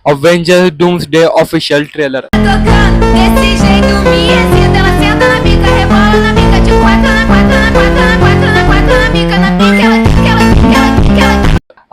Avengers Doomsday official trailer। Tocando desse jeito, me excita. Ela senta na pica, rebola na pica, de quatro na quatro na quatro na quatro na quatro na pica, na pica, ela.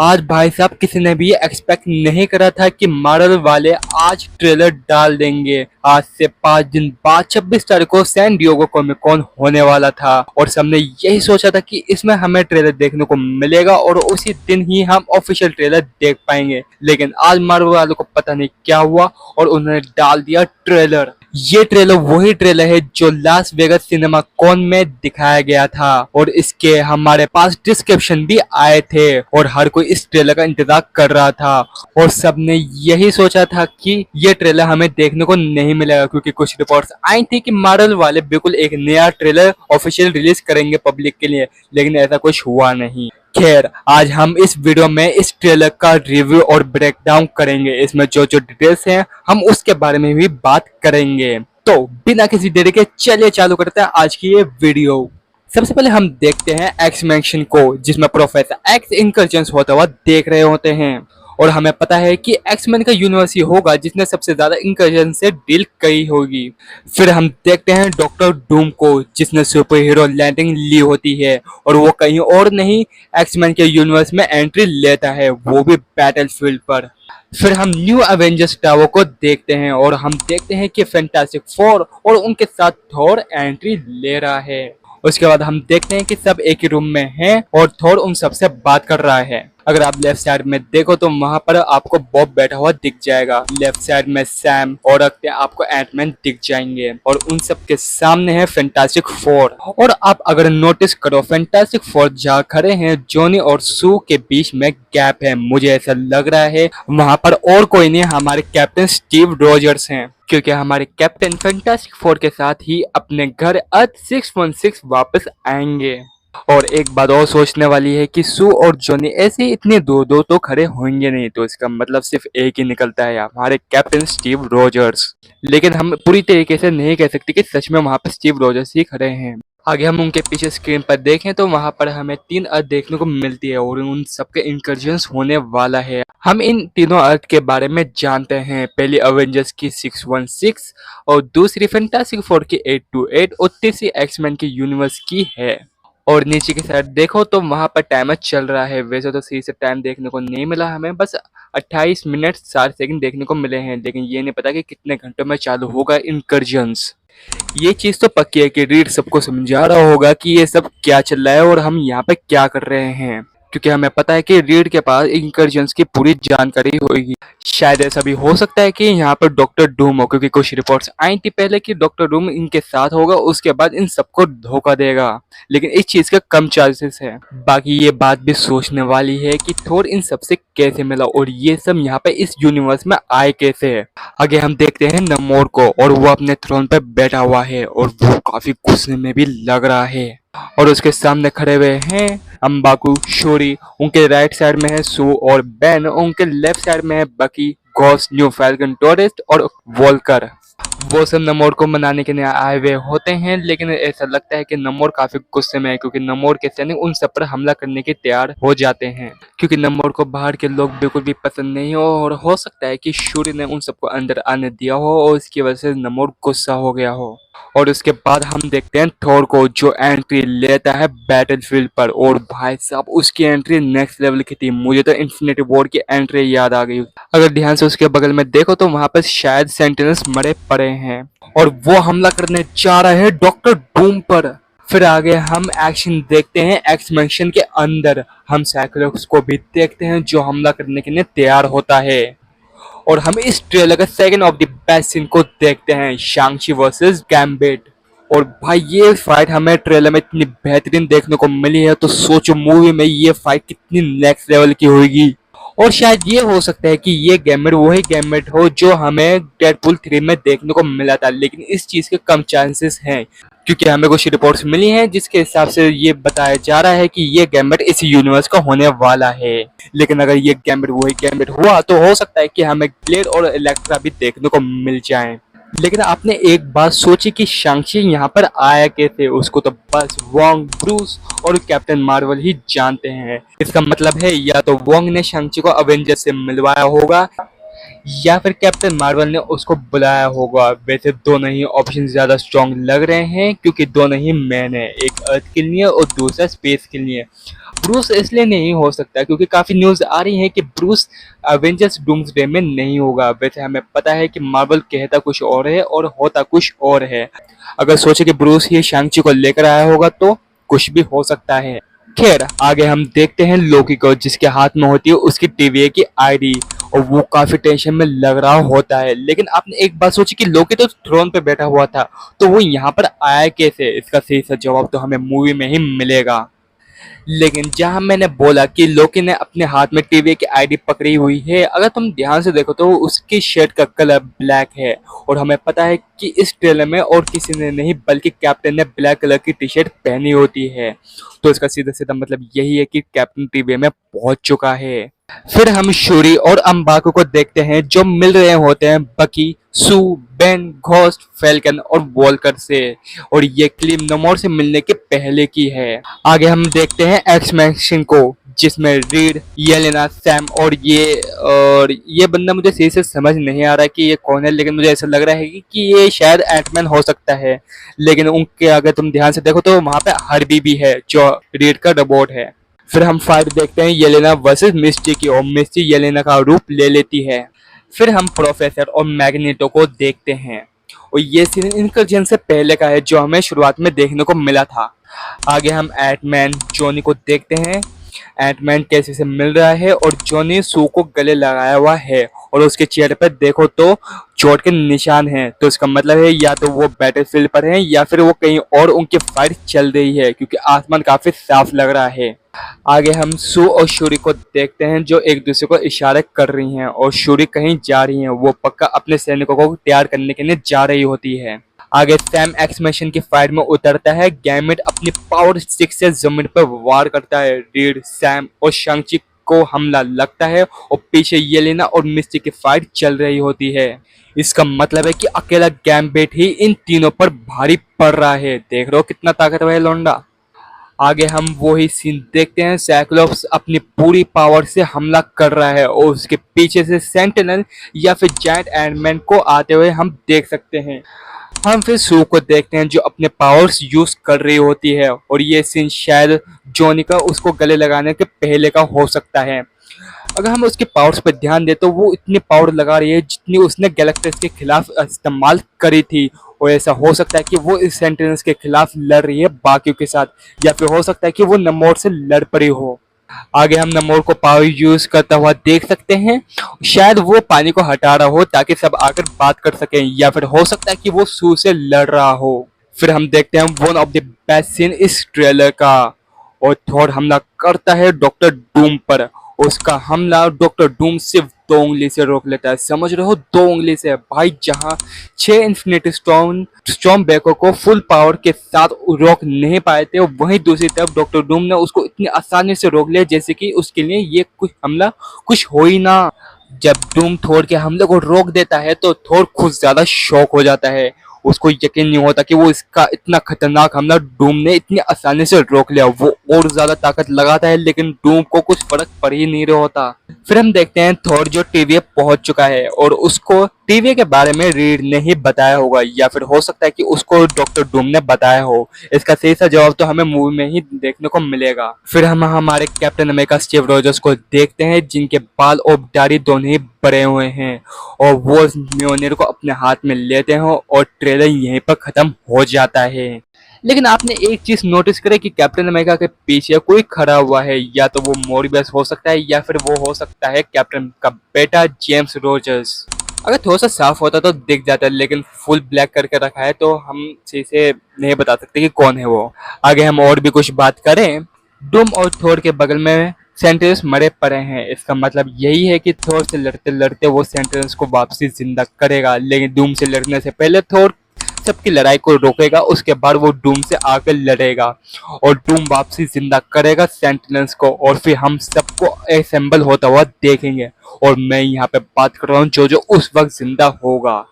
आज भाई साहब किसी ने भी expect नहीं करा था कि मार्वल वाले आज ट्रेलर डाल देंगे। आज से 5 दिन बाद 26 तारीख को सैन डिएगो कॉमिक कॉन होने वाला था और सबने यही सोचा था कि इसमें हमें ट्रेलर देखने को मिलेगा और उसी दिन ही हम ऑफिशियल ट्रेलर देख पाएंगे। लेकिन आज मार्वल वालों को पता नहीं क्या हुआ और उन्होंने डाल दिया ट्रेलर। ये ट्रेलर वही ट्रेलर है जो लास वेगास सिनेमा कॉन में दिखाया गया था और इसके हमारे पास डिस्क्रिप्शन भी आए थे और हर कोई इस ट्रेलर का इंतजार कर रहा था और सबने यही सोचा था कि ये ट्रेलर हमें देखने को नहीं मिलेगा, क्योंकि कुछ रिपोर्ट्स आई थी कि मार्वल वाले बिल्कुल एक नया ट्रेलर ऑफिशियल रिलीज करेंगे पब्लिक के लिए, लेकिन ऐसा कुछ हुआ नहीं। खैर, आज हम इस वीडियो में इस ट्रेलर का रिव्यू और ब्रेकडाउन करेंगे। इसमें जो जो डिटेल्स हैं हम उसके बारे में भी बात करेंगे। तो बिना किसी देरी के चलिए चालू करते हैं आज की ये वीडियो। सबसे पहले हम देखते हैं एक्स मैंशन को, जिसमें प्रोफेसर एक्स इंकर्जन्स होता हुआ देख रहे होते हैं और हमें पता है कि एक्समैन का यूनिवर्स ही होगा जिसने सबसे ज्यादा इंकर्जन से डील करी होगी। फिर हम देखते हैं डॉक्टर डूम को, जिसने सुपर हीरो लैंडिंग ली होती है और वो कहीं और नहीं एक्समैन के यूनिवर्स में एंट्री लेता है, वो भी बैटलफील्ड पर। फिर हम न्यू एवेंजर्स टावर को देखते हैं और हम देखते हैं कि फैंटास्टिक फोर और उनके साथ थॉर एंट्री ले रहा है। उसके बाद हम देखते हैं कि सब एक ही रूम में हैं और थॉर उन सबसे बात कर रहा है। अगर आप लेफ्ट साइड में देखो तो वहां पर आपको बॉब बैठा हुआ दिख जाएगा, लेफ्ट साइड में सैम और आपको एंटमैन दिख जाएंगे और उन सब के सामने है फैंटास्टिक फोर। और आप अगर नोटिस करो फैंटास्टिक फोर जहाँ खड़े हैं जॉनी और सू के बीच में गैप है। मुझे ऐसा लग रहा है वहां पर और कोई नहीं, हमारे कैप्टन स्टीव रॉजर्स हैं, क्योंकि हमारे कैप्टन फैंटास्टिक फोर के साथ ही अपने घर अर्थ 616 वापस आएंगे। और एक बात और सोचने वाली है कि सू और जॉनी ऐसे इतने दूर दूर तो खड़े होंगे नहीं, तो इसका मतलब सिर्फ एक ही निकलता है, हमारे कैप्टन स्टीव रॉजर्स। लेकिन हम पूरी तरीके से नहीं कह सकते कि सच में वहां पर स्टीव रॉजर्स ही खड़े हैं। आगे हम उनके पीछे स्क्रीन पर देखें तो वहां पर हमें 3 अर्थ देखने को मिलती है और उन सबके इंकर्जन्स होने वाला है। हम इन तीनों अर्थ के बारे में जानते हैं। पहली अवेंजर्स की 616 और दूसरी फैंटास्टिक फोर की 828 और तीसरी एक्समैन की यूनिवर्स की है। और नीचे की साइड देखो तो वहां पर टाइमर चल रहा है। वैसे तो सही से टाइम देखने को नहीं मिला हमें, बस 28 मिनट 60 सेकंड देखने को मिले हैं, लेकिन ये नहीं पता कि कितने घंटों में चालू होगा इंकर्जन्स। ये चीज तो पक्की है कि रीड सबको समझा रहा होगा कि ये सब क्या चल रहा है और हम यहाँ पे क्या कर रहे हैं, क्योंकि हमें पता है कि रीड के पास इंकर्जन्स की पूरी जानकारी होगी। शायद ऐसा भी हो सकता है कि यहाँ पर डॉक्टर डूम हो, क्योंकि कुछ रिपोर्ट्स आई थी पहले कि डॉक्टर डूम इनके साथ होगा, उसके बाद इन सबको धोखा देगा, लेकिन इस चीज का कम चांसेस है। बाकी ये बात भी सोचने वाली है कि थोर इन सबसे कैसे मिला और ये सब यहाँ पे इस यूनिवर्स में आए कैसे है। आगे हम देखते हैं नमोर को और वो अपने थ्रोन पे बैठा हुआ है और वो काफी गुस्से में भी लग रहा है और उसके सामने खड़े हुए हैं अम्बाकू, शोरी, उनके राइट साइड में है सू और बेन, उनके लेफ्ट साइड में है बकी, गॉस, न्यू फैल्कन, टोरिस्ट और वॉल्कर। वो सब नमोर को मनाने के लिए आए हुए होते हैं, लेकिन ऐसा लगता है कि नमोर काफी गुस्से में है, क्योंकि नमोर के सैनिक उन सब पर हमला करने के तैयार हो जाते हैं, क्योंकि नमोर को बाहर के लोग बिल्कुल भी पसंद नहीं हो और हो सकता है कि शूरी ने उन सबको अंदर आने दिया हो और इसकी वजह से नमोर गुस्सा हो गया हो। और उसके बाद हम देखते हैं थोर को, जो एंट्री लेता है बैटलफील्ड पर और भाई साहब उसकी एंट्री नेक्स्ट लेवल की थी। मुझे तो इन्फिनिटी वॉर की एंट्री याद आ गई। अगर ध्यान से उसके बगल में देखो तो वहां पर शायद सेंटिनल्स मरे पड़े हैं और वो हमला करने जा रहा है डॉक्टर डूम पर। फिर आगे हम एक्शन देखते हैं एक्स मैंशन के अंदर। हम साइक्लोप्स को भी देखते हैं जो हमला करने के लिए तैयार होता है और हम इस ट्रेलर का second of the best scene को देखते हैं, शांग-ची वर्सेस गैम्बिट। और भाई ये फाइट हमें ट्रेलर में इतनी बेहतरीन देखने को मिली है, तो सोचो मूवी में ये फाइट कितनी नेक्स्ट लेवल की होगी। और शायद ये हो सकता है कि ये गैम्बिट वही गैम्बिट हो जो हमें डेडपूल 3 में देखने को मिला था, लेकिन इस चीज के कम चांसेस हैं, क्योंकि हमें कुछ रिपोर्ट्स मिली हैं जिसके हिसाब से ये बताया जा रहा है कि ये गैम्बिट इस यूनिवर्स का होने वाला है। लेकिन अगर ये गैम्बिट वही गैम्बिट हुआ तो हो सकता है कि हमें ब्लेड और इलेक्ट्रा भी देखने को मिल जाएं। लेकिन आपने एक बात सोची कि शांग-ची यहाँ पर आया कैसे? उसको तो बस वोंग, ब्रूस और कैप्टन मार्वल ही जानते हैं। इसका मतलब है या तो वोंग ने शांग-ची को अवेंजर्स से मिलवाया होगा या फिर कैप्टन मार्वल ने उसको बुलाया होगा। वैसे दोनों ही ऑप्शन ज्यादा स्ट्रॉन्ग लग रहे हैं क्योंकि दोनों ही मैन है, एक अर्थ के लिए और दूसरा स्पेस के लिए। ब्रूस इसलिए नहीं हो सकता क्योंकि काफी न्यूज आ रही है कि ब्रूस अवेंजर्स डूम्सडे में नहीं होगा। वैसे हमें पता है कि मार्वल कहता कुछ और है और होता कुछ और है। अगर सोचे कि ब्रूस ही शांग-ची को लेकर आया होगा तो कुछ भी हो सकता है। खैर आगे हम देखते हैं लोकी को, जिसके हाथ में होती है उसकी टीवीए की आईडी और वो काफी टेंशन में लग रहा होता है। लेकिन आपने एक बात सोची कि लोकी तो थ्रोन पे बैठा हुआ था, तो वो यहाँ पर आया कैसे? इसका सही सा जवाब तो हमें मूवी में ही मिलेगा। लेकिन जहां मैंने बोला कि लोकी ने अपने हाथ में टीवी की आईडी पकड़ी हुई है, अगर तुम ध्यान से देखो तो उसकी शर्ट का कलर ब्लैक है और हमें पता है कि इस ट्रेलर में और किसी ने नहीं बल्कि कैप्टन ने ब्लैक कलर की टी शर्ट पहनी होती है। तो इसका सीधा सीधा मतलब यही है कि कैप्टन टीवी में पहुंच चुका है। फिर हम शूरी और अम्बाको को देखते हैं जो मिल रहे होते हैं बकी, सू, बेन, घोस्ट, फैल्कन और वॉल्कर से, और ये क्लिप नमोर से मिलने के पहले की है। आगे हम देखते हैं एक्स मैन को, जिसमें रीड, येलेना, सैम और ये बंदा मुझे सही से समझ नहीं आ रहा है कि ये कौन है, लेकिन मुझे ऐसा लग रहा है कि ये शायद एंटमैन हो सकता है। लेकिन उनके अगर तुम ध्यान से देखो तो वहां पे हर्बी भी है जो रीड का रोबोट है। फिर हम फाइट देखते हैं येलेना वर्सेस मिस्टी की और मिस्टी येलेना का रूप ले लेती है। फिर हम प्रोफेसर और मैग्नेटो को देखते हैं और ये सीन इनकर्जन से पहले का है जो हमें शुरुआत में देखने को मिला था। आगे हम एंटमैन जॉनी को देखते हैं। एंटमैन कैसे से मिल रहा है और जॉनी सू को गले लगाया हुआ है और उसके चेहरे पर देखो तो चोट के निशान हैं। तो इसका मतलब है या तो वो बैटलफील्ड पर हैं या फिर वो कहीं और उनकी फाइट चल रही है क्योंकि आसमान काफी साफ लग रहा है। आगे हम सू और शूरी को देखते हैं जो एक दूसरे को इशारे कर रही हैं और शूरी कहीं जा रही हैं, वो पक्का अपने सैनिकों को तैयार करने के लिए जा रही होती है। आगे सैम एक्समेशन की फाइट में उतरता है। गैमेट अपनी पावर स्टिक से जमीन पर वार करता है। रीड, सैम और शांग-ची को हमला लगता है और पीछे येलेना और मिस्टी की फाइट चल रही होती है। इसका मतलब है कि अकेला गैम्बिट ही इन तीनों पर भारी पड़ रहा है। देख रहे हो कितना ताकतवर है लौंडा। आगे हम वही सीन देखते हैं, साइक्लोप्स अपनी पूरी पावर से हमला कर रहा है और उसके पीछे से सेंटिनल या फिर जायंट एंटमैन को आते हुए हम देख सकते हैं। हम फिर सू को देखते हैं जो अपने पावर्स यूज कर रही होती है और ये सीन शायद जॉनी का उसको गले लगाने के पहले का हो सकता है। अगर हम उसके पावर्स पर ध्यान दें तो वो इतनी पावर लगा रही है जितनी उसने गैलेक्टस के खिलाफ इस्तेमाल करी थी, और ऐसा हो सकता है कि वो इस सेंटेंस के खिलाफ लड़ रही है बाकियों के साथ, या फिर हो सकता है कि वो नमोर से लड़ पड़ी हो। आगे हम नमोर को पावर यूज करता हुआ देख सकते हैं। शायद वो पानी को हटा रहा हो ताकि सब आकर बात कर सकें, या फिर हो सकता है कि वो सू से लड़ रहा हो। फिर हम देखते हैं one of the best scene इस ट्रेलर का, और थॉर हमला करता है डॉक्टर डूम पर। उसका हमला डॉक्टर डूम सिर्फ 2 उंगली से रोक लेता है। समझ रहे हो, 2 उंगली से भाई। जहां 6 इन्फिनिटी स्टॉर्म बैकर को फुल पावर के साथ रोक नहीं पाए थे, वहीं दूसरी तरफ डॉक्टर डूम ने उसको इतनी आसानी से रोक लिया जैसे कि उसके लिए ये कुछ हमला कुछ हो ही ना। जब डूम थोर के हमले को रोक देता है तो थोर खुद ज्यादा शॉक हो जाता है। उसको यकीन नहीं होता कि वो इसका इतना खतरनाक हमला डूम ने इतनी आसानी से रोक लिया। वो और ज्यादा ताकत लगाता है लेकिन डूम को कुछ फर्क पड़ ही नहीं रहा होता। फिर हम देखते हैं थॉर जो टीवी पहुंच चुका है और उसको टीवी के बारे में रीड ने ही बताया होगा, या फिर हो सकता है कि उसको डॉक्टर डूम ने बताया हो। इसका सही सा जवाब तो हमें मूवी में ही देखने को मिलेगा। फिर हम हमारे कैप्टन अमेरिका स्टीव रॉजर्स को देखते हैं जिनके बाल और दाढ़ी दोनों ही बड़े हुए हैं और वो म्योनिर को अपने हाथ में लेते हैं और ट्रेलर यहीं पर खत्म हो जाता है। लेकिन आपने एक चीज नोटिस करे कि कैप्टन अमेरिका के पीछे कोई खड़ा हुआ है, या तो वो मोरबियस हो सकता है या फिर वो हो सकता है कैप्टन का बेटा जेम्स रोजर्स। अगर थोड़ा सा साफ होता तो दिख जाता, लेकिन फुल ब्लैक करके रखा है तो हम सही से नहीं बता सकते कि कौन है वो। आगे हम और भी कुछ बात करें, डूम और थोर के बगल में सेंटेंस मरे पड़े हैं। इसका मतलब यही है कि थोर से लड़ते लड़ते वो सेंटेंस को वापसी जिंदा करेगा, लेकिन डूम से लड़ने से पहले थोर सबकी लड़ाई को रोकेगा। उसके बाद वो डूम से आकर लड़ेगा और डूम वापसी जिंदा करेगा सेंटिनल्स को, और फिर हम सबको असेंबल होता हुआ देखेंगे। और मैं यहाँ पे बात कर रहा हूँ जो उस वक्त जिंदा होगा।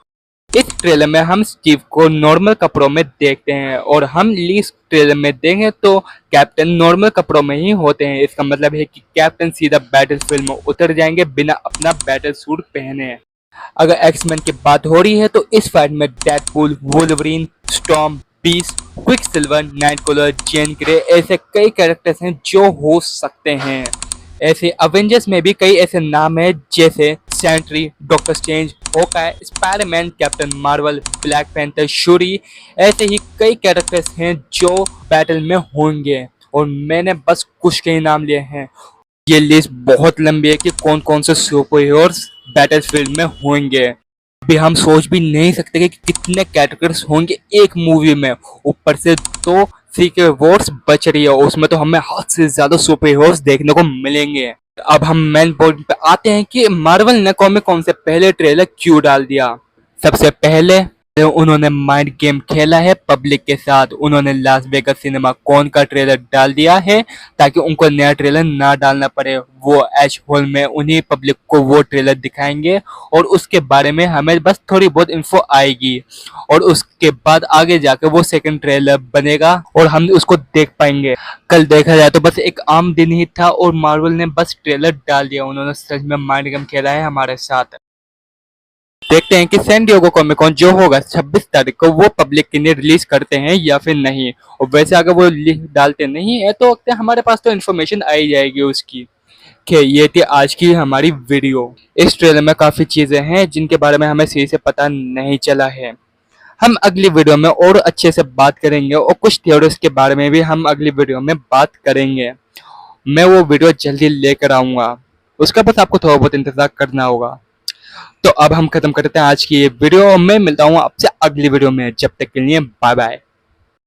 इस ट्रेलर में हम स्टीव को नॉर्मल कपड़ों में देखते हैं और हम लीस ट्रेलर में देखें तो कैप्टन नॉर्मल कपड़ों में ही होते हैं। इसका मतलब है कि कैप्टन सीधा बैटल फील्ड में उतर जाएंगे बिना अपना बैटल सूट पहने। अगर एक्समैन की बात हो रही है तो इस फाइट में Deadpool, Wolverine, Storm, Beast, Quicksilver, Nightcrawler, Jean Grey ऐसे कई कैरेक्टर्स हैं जो हो सकते हैं। ऐसे अवेंजर्स में भी कई ऐसे नाम हैं जैसे Sentry, Doctor Strange, Hawkeye, Spiderman, Captain Marvel, Black Panther, Shuri, ऐसे ही कई कैरेक्टर्स हैं जो बैटल में होंगे और मैंने बस कुछ के ही नाम लिए हैं। ये लिस्ट बहुत लंबी है कि कौन कौन से सुपर हीरोज बैटलफील्ड में होंगे। अभी हम सोच भी नहीं सकते कि कितने कैरेक्टर्स होंगे एक मूवी में। ऊपर से तो सीक्रेट वॉर्स बच रही है, उसमें तो हमें हद से ज्यादा सुपर हीरोज देखने को मिलेंगे। अब हम मेन पॉइंट पे आते हैं कि मार्वल ने कॉमिक कॉन से पहले ट्रेलर क्यों डाल दिया। सबसे पहले उन्होंने माइंड गेम खेला है पब्लिक के साथ। उन्होंने लास वेगास सिनेमा कॉन का ट्रेलर डाल दिया है ताकि उनको नया ट्रेलर ना डालना पड़े। वो एच होल में उन्हीं पब्लिक को वो ट्रेलर दिखाएंगे और उसके बारे में हमें बस थोड़ी बहुत इन्फो आएगी और उसके बाद आगे जाकर वो सेकंड ट्रेलर बनेगा और हम उसको देख पाएंगे। कल देखा जाए तो बस एक आम दिन ही था और मार्वल ने बस ट्रेलर डाल दिया। उन्होंने सच में माइंड गेम खेला है हमारे साथ। देखते हैं कि सैन डिएगो कॉमिक कॉन जो होगा 26 तारीख को वो पब्लिक के लिए रिलीज करते हैं या फिर नहीं। और वैसे अगर वो डालते नहीं है तो हमारे पास तो इन्फॉर्मेशन आ ही जाएगी उसकी। ये थी आज की हमारी वीडियो। इस ट्रेलर में काफी चीजें हैं जिनके बारे में हमें सही से पता नहीं चला है। हम अगली वीडियो में और अच्छे से बात करेंगे और कुछ थ्योरीज के बारे में भी हम अगली वीडियो में बात करेंगे। मैं वो वीडियो जल्दी लेकर आऊंगा, उसका बस आपको थोड़ा बहुत इंतजार करना होगा। तो अब हम खत्म करते हैं आज की ये वीडियो। मैं मिलता हूँ आपसे अगली वीडियो में, जब तक के लिए बाय बाय।